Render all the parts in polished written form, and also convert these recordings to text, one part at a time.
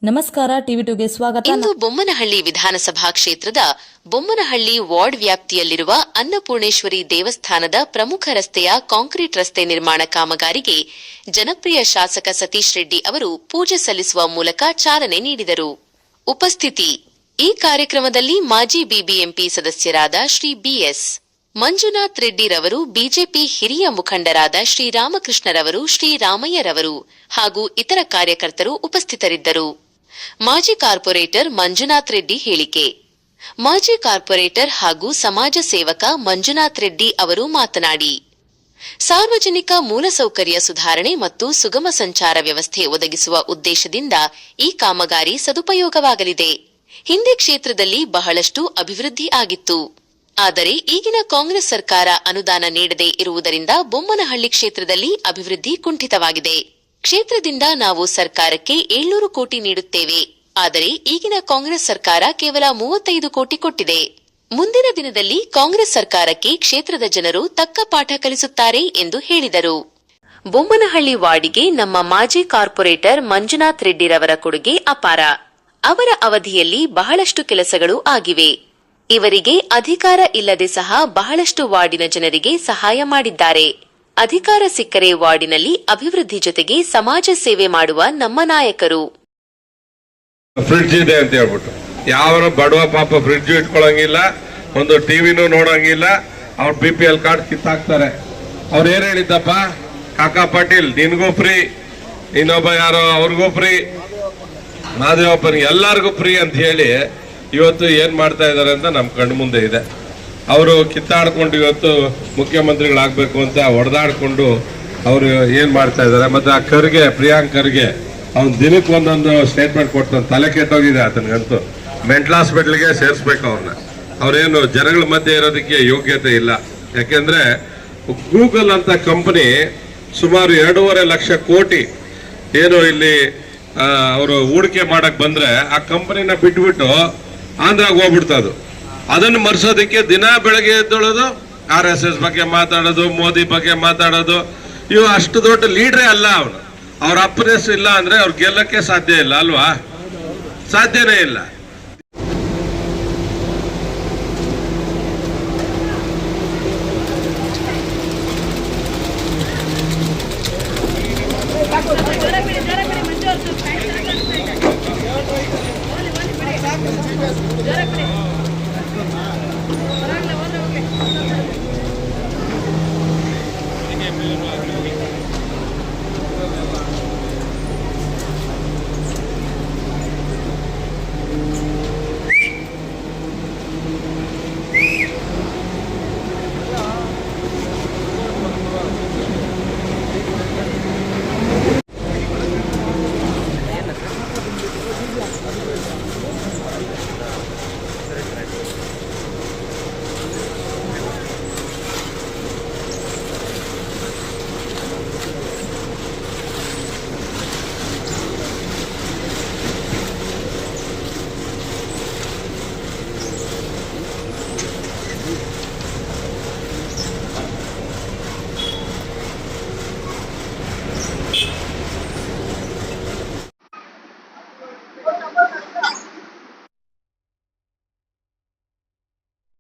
ನಮಸ್ಕಾರ, ಟಿವಿ2ಗೆ ಸ್ವಾಗತ. ಇಂದು ಬೊಮ್ಮನಹಳ್ಳಿ ವಿಧಾನಸಭಾ ಕ್ಷೇತ್ರದ ಬೊಮ್ಮನಹಳ್ಳಿ ವಾರ್ಡ್ ವ್ಯಾಪ್ತಿಯಲ್ಲಿರುವ ಅನ್ನಪೂರ್ಣೇಶ್ವರಿ ದೇವಸ್ಥಾನದ ಪ್ರಮುಖ ರಸ್ತೆಯ ಕಾಂಕ್ರೀಟ್ ರಸ್ತೆ ನಿರ್ಮಾಣ ಕಾಮಗಾರಿಗೆ ಜನಪ್ರಿಯ ಶಾಸಕ ಸತೀಶ್ ರೆಡ್ಡಿ ಅವರು ಪೂಜೆ ಸಲ್ಲಿಸುವ ಮೂಲಕ ಚಾಲನೆ ನೀಡಿದರು. ಉಪಸ್ಥಿತಿ: ಈ ಕಾರ್ಯಕ್ರಮದಲ್ಲಿ ಮಾಜಿ ಬಿಬಿಎಂಪಿ ಸದಸ್ಯರಾದ ಶ್ರೀ ಬಿಎಸ್ ಮಂಜುನಾಥ್ ರೆಡ್ಡಿರವರು, ಬಿಜೆಪಿ ಹಿರಿಯ ಮುಖಂಡರಾದ ಶ್ರೀರಾಮಕೃಷ್ಣರವರು, ಶ್ರೀರಾಮಯ್ಯರವರು ಹಾಗೂ ಇತರ ಕಾರ್ಯಕರ್ತರು ಉಪಸ್ಥಿತರಿದ್ದರು. ಮಾಜಿ ಕಾರ್ಪೊರೇಟರ್ ಮಂಜುನಾಥ್ ರೆಡ್ಡಿ ಹೇಳಿಕೆ: ಮಾಜಿ ಕಾರ್ಪೊರೇಟರ್ ಹಾಗೂ ಸಮಾಜ ಸೇವಕ ಮಂಜುನಾಥ್ ರೆಡ್ಡಿ ಅವರು ಮಾತನಾಡಿ, ಸಾರ್ವಜನಿಕ ಮೂಲಸೌಕರ್ಯ ಸುಧಾರಣೆ ಮತ್ತು ಸುಗಮ ಸಂಚಾರ ವ್ಯವಸ್ಥೆ ಒದಗಿಸುವ ಉದ್ದೇಶದಿಂದ ಈ ಕಾಮಗಾರಿ ಸದುಪಯೋಗವಾಗಲಿದೆ. ಹಿಂದೆ ಕ್ಷೇತ್ರದಲ್ಲಿ ಬಹಳಷ್ಟು ಅಭಿವೃದ್ಧಿ ಆಗಿತ್ತು. ಆದರೆ ಈಗಿನ ಕಾಂಗ್ರೆಸ್ ಸರ್ಕಾರ ಅನುದಾನ ನೀಡದೇ ಇರುವುದರಿಂದ ಬೊಮ್ಮನಹಳ್ಳಿ ಕ್ಷೇತ್ರದಲ್ಲಿ ಅಭಿವೃದ್ಧಿ ಕುಂಠಿತವಾಗಿದೆ. ಕ್ಷೇತ್ರದಿಂದ ನಾವು ಸರ್ಕಾರಕ್ಕೆ 700 ಕೋಟಿ ನೀಡುತ್ತೇವೆ. ಆದರೆ ಈಗಿನ ಕಾಂಗ್ರೆಸ್ ಸರ್ಕಾರ ಕೇವಲ 35 ಕೋಟಿ ಕೊಟ್ಟಿದೆ. ಮುಂದಿನ ದಿನದಲ್ಲಿ ಕಾಂಗ್ರೆಸ್ ಸರ್ಕಾರಕ್ಕೆ ಕ್ಷೇತ್ರದ ಜನರು ತಕ್ಕ ಪಾಠ ಕಲಿಸುತ್ತಾರೆ ಎಂದು ಹೇಳಿದರು. ಬೊಮ್ಮನಹಳ್ಳಿ ವಾರ್ಡಿಗೆ ನಮ್ಮ ಮಾಜಿ ಕಾರ್ಪೊರೇಟರ್ ಮಂಜುನಾಥ್ ರೆಡ್ಡಿರವರ ಕೊಡುಗೆ ಅಪಾರ. ಅವರ ಅವಧಿಯಲ್ಲಿ ಬಹಳಷ್ಟು ಕೆಲಸಗಳು ಆಗಿವೆ. ಇವರಿಗೆ ಅಧಿಕಾರ ಇಲ್ಲದೆ ಸಹ ಬಹಳಷ್ಟು ವಾರ್ಡಿನ ಜನರಿಗೆ ಸಹಾಯ ಮಾಡಿದ್ದಾರೆ. ಅಧಿಕಾರ ಸಿಕ್ಕರೆ ವಾರ್ಡಿನಲ್ಲಿ ಅಭಿವೃದ್ಧಿ ಜೊತೆಗೆ ಸಮಾಜ ಸೇವೆ ಮಾಡುವ ನಮ್ಮ ನಾಯಕರು. ಫ್ರಿಡ್ಜ್ ಇದೆ ಅಂತ ಹೇಳ್ಬಿಟ್ಟು ಯಾವ ಬಡವ ಪಾಪ ಫ್ರಿಡ್ಜ್ ಇಟ್ಕೊಳಂಗಿಲ್ಲ, ಒಂದು ಟಿವಿನೂ ನೋಡಂಗಿಲ್ಲ, ಅವ್ರ BPL ಕಾರ್ಡ್ ಕಿತ್ತಾಕ್ತಾರೆ. ಅವ್ರು ಏನ್ ಹೇಳಿದ್ದಪ್ಪ, ಕಾಕಾ ಪಾಟೀಲ್ ನಿನ್ಗೂ ಫ್ರೀ, ಇನ್ನೊಬ್ಬ ಯಾರೋ ಅವ್ರಿಗೂ ಫ್ರೀ, ಮಾದೇವಪ್ಪನಿಗೆ ಎಲ್ಲರಿಗೂ ಫ್ರೀ ಅಂತ ಹೇಳಿ ಇವತ್ತು ಏನ್ ಮಾಡ್ತಾ ಇದಾರೆ ಅಂತ ನಮ್ ಕಣ್ಣು ಮುಂದೆ ಇದೆ. ಅವರು ಕಿತ್ತಾಡ್ಕೊಂಡು ಇವತ್ತು ಮುಖ್ಯಮಂತ್ರಿಗಳಾಗಬೇಕು ಅಂತ ಹೊಡೆದಾಡ್ಕೊಂಡು ಅವರು ಏನ್ ಮಾಡ್ತಾ ಇದ್ದಾರೆ. ಮತ್ತೆ ಆ ಖರ್ಗೆ, ಪ್ರಿಯಾಂಕ್ ಖರ್ಗೆ, ಅವ್ನು ದಿನಕ್ಕೆ ಒಂದೊಂದು ಸ್ಟೇಟ್ಮೆಂಟ್ ಕೊಡ್ತಾನೆ. ತಲೆ ಕೆಟ್ಟೋಗಿದೆ ಆತನಿಗಂತೂ. ಮೆಂಟಲ್ ಹಾಸ್ಪಿಟಲ್ಗೆ ಸೇರಿಸ್ಬೇಕು ಅವ್ರನ್ನ. ಅವ್ರೇನು ಜನಗಳ ಮಧ್ಯೆ ಇರೋದಕ್ಕೆ ಯೋಗ್ಯತೆ ಇಲ್ಲ. ಯಾಕೆಂದ್ರೆ ಗೂಗಲ್ ಅಂತ ಕಂಪನಿ ಸುಮಾರು 2.5 ಲಕ್ಷ ಕೋಟಿ ಏನು ಇಲ್ಲಿ ಅವರು ಹೂಡಿಕೆ ಮಾಡಕ್ ಬಂದ್ರೆ ಆ ಕಂಪನಿನ ಬಿಟ್ಬಿಟ್ಟು ಆಂಧ್ರಾಗ ಹೋಗ್ಬಿಡ್ತದು. ಅದನ್ನು ಮರ್ಸೋದಕ್ಕೆ ದಿನ ಬೆಳಗ್ಗೆ ಎದ್ದೊಳೋದು, RSS ಬಗ್ಗೆ ಮಾತಾಡೋದು, ಮೋದಿ ಬಗ್ಗೆ ಮಾತಾಡೋದು. ಇವು ಅಷ್ಟು ದೊಡ್ಡ ಲೀಡ್ರೇ ಅಲ್ಲ ಅವನು. ಅವ್ರ ಅಪ್ಪನೆಸ್ ಇಲ್ಲ ಅಂದ್ರೆ ಅವ್ರು ಗೆಲ್ಲಕ್ಕೆ ಸಾಧ್ಯ ಇಲ್ಲ ಅಲ್ವಾ? ಸಾಧ್ಯನೇ ಇಲ್ಲ.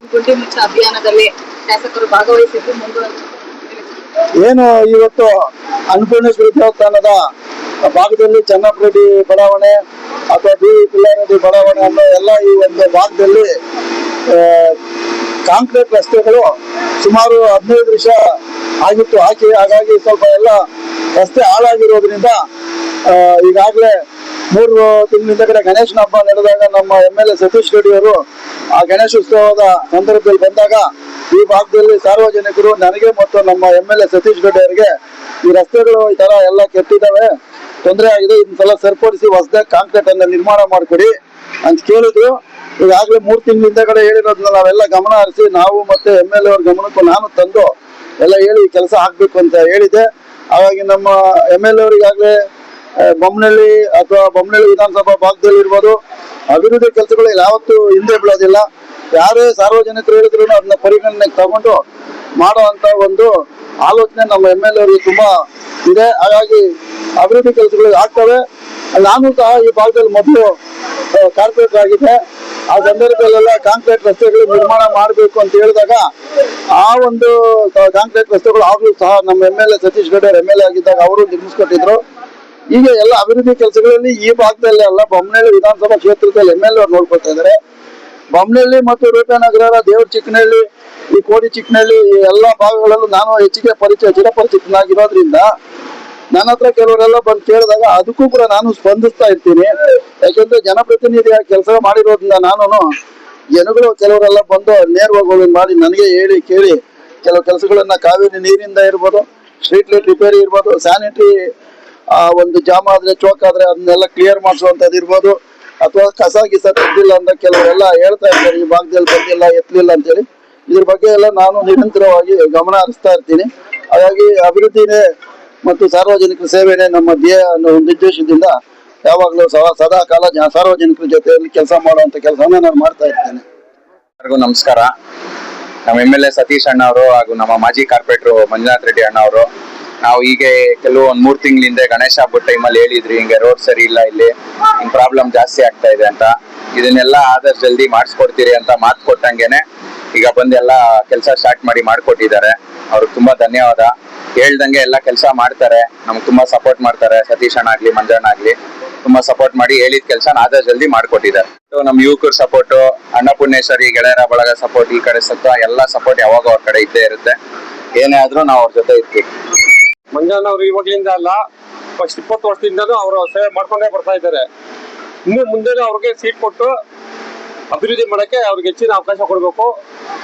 ಗುಂಡಿ ಮುಚ್ಚ ಅಭಿಯಾನದಲ್ಲಿ ಶಾಸಕರು ಭಾಗವಹಿಸಿದ್ದು ಏನು ಇವತ್ತು ಅನ್ನಪೂರ್ಣೇಶ್ವರಿ ದೇವಸ್ಥಾನದ ಭಾಗದಲ್ಲಿ ಚನ್ನಪ್ಪರೆಡ್ಡಿ ಬಡಾವಣೆ ಅಥವಾ ಪಿಲ್ಲಾರೆಡ್ಡಿ ಬಡಾವಣೆ ಅನ್ನೋ ಎಲ್ಲ ಈ ಒಂದು ಭಾಗದಲ್ಲಿ ಕಾಂಕ್ರೀಟ್ ರಸ್ತೆಗಳು ಸುಮಾರು 15 ವರ್ಷ ಆಗಿತ್ತು ಹಾಕಿ. ಹಾಗಾಗಿ ಸ್ವಲ್ಪ ಎಲ್ಲ ರಸ್ತೆ ಹಾಳಾಗಿರೋದ್ರಿಂದ ಈಗಾಗಲೇ 3 ತಿಂಗಳಿಂದ ಕಡೆ ಗಣೇಶನ ಹಬ್ಬ ನಡೆದಾಗ ನಮ್ಮ MLA ಸತೀಶ್ ರೆಡ್ಡಿ ಅವರು ಆ ಗಣೇಶೋತ್ಸವದ ಸಂದರ್ಭದಲ್ಲಿ ಬಂದಾಗ ಈ ಭಾಗದಲ್ಲಿ ಸಾರ್ವಜನಿಕರು ನನಗೆ ಮತ್ತು ನಮ್ಮ MLA ಸತೀಶ್ ರೆಡ್ಡಿ ಅವರಿಗೆ ಈ ರಸ್ತೆಗಳು ಈ ತರ ಎಲ್ಲ ಕೆಟ್ಟಿದ್ದಾವೆ, ತೊಂದರೆ ಆಗಿದೆ, ಇದನ್ನೆಲ್ಲ ಸರಿಪಡಿಸಿ ಹೊಸದಾಗಿ ಕಾಂಕ್ರೀಟ್ ಅನ್ನ ನಿರ್ಮಾಣ ಮಾಡಿಕೊಡಿ ಅಂತ ಕೇಳಿದ್ರು. ಈಗಾಗಲೇ 3 ತಿಂಗಳಿಂದ ಕಡೆ ಹೇಳಿರೋದನ್ನ ನಾವೆಲ್ಲ ಗಮನ ಹರಿಸಿ ನಾವು ಮತ್ತೆ MLA ಅವ್ರ ಗಮನಕ್ಕೂ ನಾನು ತಂದು ಎಲ್ಲ ಹೇಳಿ ಕೆಲಸ ಆಗ್ಬೇಕು ಅಂತ ಹೇಳಿದೆ. ಹಾಗಾಗಿ ನಮ್ಮ MLA ಅವರಿಗಾಗಲೇ ಬೊಮ್ಮನಹಳ್ಳಿ ಅಥವಾ ಬೊಮ್ಮನಹಳ್ಳಿ ವಿಧಾನಸಭಾ ಭಾಗದಲ್ಲಿ ಇರ್ಬೋದು ಅಭಿವೃದ್ಧಿ ಕೆಲಸಗಳು ಯಾವತ್ತೂ ಹಿಂದೆ ಬೀಳೋದಿಲ್ಲ. ಯಾರೇ ಸಾರ್ವಜನಿಕರು ಹೇಳಿದ್ರು ಅದನ್ನ ಪರಿಗಣನೆಗೆ ತಗೊಂಡು ಮಾಡೋ ಅಂತ ಒಂದು ಆಲೋಚನೆ ನಮ್ಮ MLA ಅವರಿಗೆ ತುಂಬಾ ಇದೆ. ಹಾಗಾಗಿ ಅಭಿವೃದ್ಧಿ ಕೆಲಸಗಳು ಆಗ್ತವೆ. ನಾನು ಸಹ ಈ ಭಾಗದಲ್ಲಿ ಮೊದಲು ಕಾರ್ಪೊರೇಟರ್ ಆಗಿದೆ. ಆ ಸಂದರ್ಭದಲ್ಲೆಲ್ಲ ಕಾಂಕ್ರೀಟ್ ರಸ್ತೆಗಳು ನಿರ್ಮಾಣ ಮಾಡಬೇಕು ಅಂತ ಹೇಳಿದಾಗ ಆ ಒಂದು ಕಾಂಕ್ರೀಟ್ ರಸ್ತೆಗಳು ಆಗ್ಲೂ ಸಹ ನಮ್ಮ MLA ಸತೀಶ್ ಗೌಡ MLA ಆಗಿದ್ದಾಗ ಅವರು ನಿರ್ಮಿಸ್ಕೊಟ್ಟಿದ್ರು. ಈಗ ಎಲ್ಲ ಅಭಿವೃದ್ಧಿ ಕೆಲಸಗಳಲ್ಲಿ ಈ ಭಾಗದಲ್ಲಿ ಅಲ್ಲ, ಬೊಮ್ಮನಹಳ್ಳಿ ವಿಧಾನಸಭಾ ಕ್ಷೇತ್ರದಲ್ಲಿ MLA ಅವ್ರು ನೋಡ್ಕೊಳ್ತಾ ಇದ್ದಾರೆ. ಬೊಮ್ಮನಹಳ್ಳಿ ಮತ್ತು ರೂಪನಗರ, ದೇವರ ಚಿಕ್ಕನಹಳ್ಳಿ, ಈ ಕೋಡಿ ಚಿಕ್ಕನಹಳ್ಳಿ ಈ ಎಲ್ಲ ಭಾಗಗಳಲ್ಲೂ ನಾನು ಹೆಚ್ಚಿಗೆ ಚಿರಪರಿಚಿತನಾಗಿರೋದ್ರಿಂದ ನನ್ನ ಹತ್ರ ಕೆಲವರೆಲ್ಲ ಬಂದು ಕೇಳಿದಾಗ ಅದಕ್ಕೂ ಕೂಡ ನಾನು ಸ್ಪಂದಿಸ್ತಾ ಇರ್ತೀನಿ. ಯಾಕೆಂದ್ರೆ ಜನಪ್ರತಿನಿಧಿಯಾಗಿ ಕೆಲಸ ಮಾಡಿರೋದ್ರಿಂದ ನಾನು ಜನಗಳು ಕೆಲವರೆಲ್ಲ ಬಂದು ನೇರವಾಗಿ ಮಾಡಿ ನನಗೆ ಹೇಳಿ ಕೇಳಿ ಕೆಲವು ಕೆಲಸಗಳನ್ನ ಕಾವೇರಿ ನೀರಿಂದ ಇರ್ಬೋದು, ಸ್ಟ್ರೀಟ್ ಲೈಟ್ ರಿಪೇರಿ ಇರ್ಬೋದು, ಸ್ಯಾನಿಟರಿ ಒಂದು ಜಾಮ್ ಆದ್ರೆ ಚೋಕ್ ಆದ್ರೆ ಅದನ್ನೆಲ್ಲ ಕ್ಲಿಯರ್ ಮಾಡಿಸುವಂತದ್ದು ಇರ್ಬೋದು, ಅಥವಾ ಕಸ ಗಿಸ ತೆಗ್ದಿಲ್ಲ ಅಂತ ಕೆಲವರೆಲ್ಲ ಹೇಳ್ತಾ ಇರ್ತಾರೆ ಈ ಭಾಗದಲ್ಲಿ ಬಂದಿಲ್ಲ ಎತ್ತಲಿಲ್ಲ ಅಂತೇಳಿ. ಇದ್ರ ಬಗ್ಗೆ ಎಲ್ಲ ನಾನು ನಿರಂತರವಾಗಿ ಗಮನ ಹರಿಸ್ತಾ ಇರ್ತೀನಿ. ಹಾಗಾಗಿ ಅಭಿವೃದ್ಧಿನೇ ಮತ್ತು ಸಾರ್ವಜನಿಕರ ಸೇವೆನೇ ನಮ್ಮ ಧ್ಯೇಯ ಅನ್ನೋ ಒಂದು ಉದ್ದೇಶದಿಂದ ಯಾವಾಗಲೂ ಸದಾ ಕಾಲ ಸಾರ್ವಜನಿಕರ ಜೊತೆಯಲ್ಲಿ ಕೆಲಸ ಮಾಡುವಂತ ಕೆಲಸವನ್ನ ನಾನು ಮಾಡ್ತಾ ಇರ್ತೇನೆ. ಎಲ್ಲರಿಗೂ ನಮಸ್ಕಾರ. ನಮ್ಮ MLA ಸತೀಶ್ ಅಣ್ಣ ಅವರು ಹಾಗೂ ನಮ್ಮ ಮಾಜಿ ಕಾರ್ಪೊರೇಟರ್ ಮಂಜುನಾಥ್ ರೆಡ್ಡಿ ಅಣ್ಣ ಅವರು, ನಾವು ಹೀಗೆ ಕೆಲವೊಂದು 3 ತಿಂಗಳ ಹಿಂದೆ ಗಣೇಶ ಹಬ್ಬದ ಟೈಮಲ್ಲಿ ಹೇಳಿದ್ರಿ ಹಿಂಗೆ ರೋಡ್ ಸರಿ ಇಲ್ಲ, ಇಲ್ಲಿ ಹಿಂಗ್ ಪ್ರಾಬ್ಲಮ್ ಜಾಸ್ತಿ ಆಗ್ತಾ ಇದೆ ಅಂತ. ಇದನ್ನೆಲ್ಲ ಆದಷ್ಟು ಜಲ್ದಿ ಮಾಡಿಸ್ಕೊಡ್ತೀರಿ ಅಂತ ಮಾತು ಕೊಟ್ಟಂಗೆನೆ ಈಗ ಬಂದು ಎಲ್ಲ ಕೆಲಸ ಸ್ಟಾರ್ಟ್ ಮಾಡಿ ಮಾಡಿಕೊಟ್ಟಿದ್ದಾರೆ. ಅವ್ರಿಗೆ ತುಂಬಾ ಧನ್ಯವಾದ. ಹೇಳ್ದಂಗೆ ಎಲ್ಲ ಕೆಲಸ ಮಾಡ್ತಾರೆ, ನಮ್ಗೆ ತುಂಬಾ ಸಪೋರ್ಟ್ ಮಾಡ್ತಾರೆ. ಸತೀಶ್ ಅಣ್ಣ ಆಗ್ಲಿ ಮಂಜಣ್ಣ ಆಗ್ಲಿ ತುಂಬಾ ಸಪೋರ್ಟ್ ಮಾಡಿ ಹೇಳಿದ ಕೆಲಸ ಆದಷ್ಟು ಜಲ್ದಿ ಮಾಡ್ಕೊಟ್ಟಿದ್ದಾರೆ. ನಮ್ಮ ಯುವಕರ ಸಪೋರ್ಟ್, ಅನ್ನಪೂರ್ಣೇಶ್ವರಿ ಗೆಳೆಯರ ಬಳಗ ಸಪೋರ್ಟ್, ಈ ಕಡೆ ಎಲ್ಲ ಸಪೋರ್ಟ್ ಯಾವಾಗ ಅವ್ರ ಕಡೆ ಇದ್ದೇ ಇರುತ್ತೆ. ಏನೇ ಆದ್ರೂ ನಾವು ಅವ್ರ ಜೊತೆ ಇರ್ತೀವಿ. ಮಂಜಣ್ಣ ಅವರು ಇವಾಗ್ಲಿಂದ ಅಲ್ಲ, ಫಸ್ಟ್ 20 ವರ್ಷದಿಂದನೂ ಅವರು ಸೇವೆ ಮಾಡ್ಕೊಂಡೇ ಬರ್ತಾ ಇದ್ದಾರೆ. ಇನ್ನು ಮುಂದೆ ಅವ್ರಿಗೆ ಸೀಟ್ ಕೊಟ್ಟು ಅಭಿವೃದ್ಧಿ ಮಾಡಕ್ಕೆ ಅವ್ರಿಗೆ ಹೆಚ್ಚಿನ ಅವಕಾಶ ಕೊಡಬೇಕು.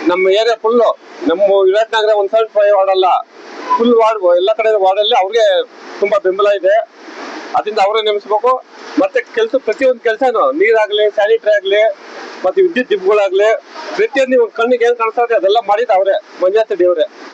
ನಮ್ಮ ಏರಿಯಾ ಫುಲ್ಲು, ನಮ್ಮ ವಿರಾಟ್ನಗರ 175 ವಾರ್ಡ್ ಅಲ್ಲ, ಫುಲ್ ವಾರ್ಡ್, ಎಲ್ಲ ಕಡೆ ವಾರ್ಡಲ್ಲಿ ಅವ್ರಿಗೆ ತುಂಬಾ ಬೆಂಬಲ ಇದೆ. ಅದರಿಂದ ಅವರೇ ನೇಮಿಸ್ಬೇಕು. ಮತ್ತೆ ಪ್ರತಿಯೊಂದು ಕೆಲಸನೂ, ನೀರಾಗ್ಲಿ, ಸ್ಯಾನಿಟರಿ ಆಗ್ಲಿ, ಮತ್ತೆ ವಿದ್ಯುತ್ ದಿಬ್ಬಗಳಾಗ್ಲಿ, ಪ್ರತಿಯೊಂದು ಕಣ್ಣಿಗೆ ಏನ್ ಕಾಣಿಸ್ತಾ ಇದೆ ಅದೆಲ್ಲ ಮಾಡಿದ ಅವರೇ, ಮಂಜುನಾಥ್ ರೆಡ್ಡಿ ಅವರೇ.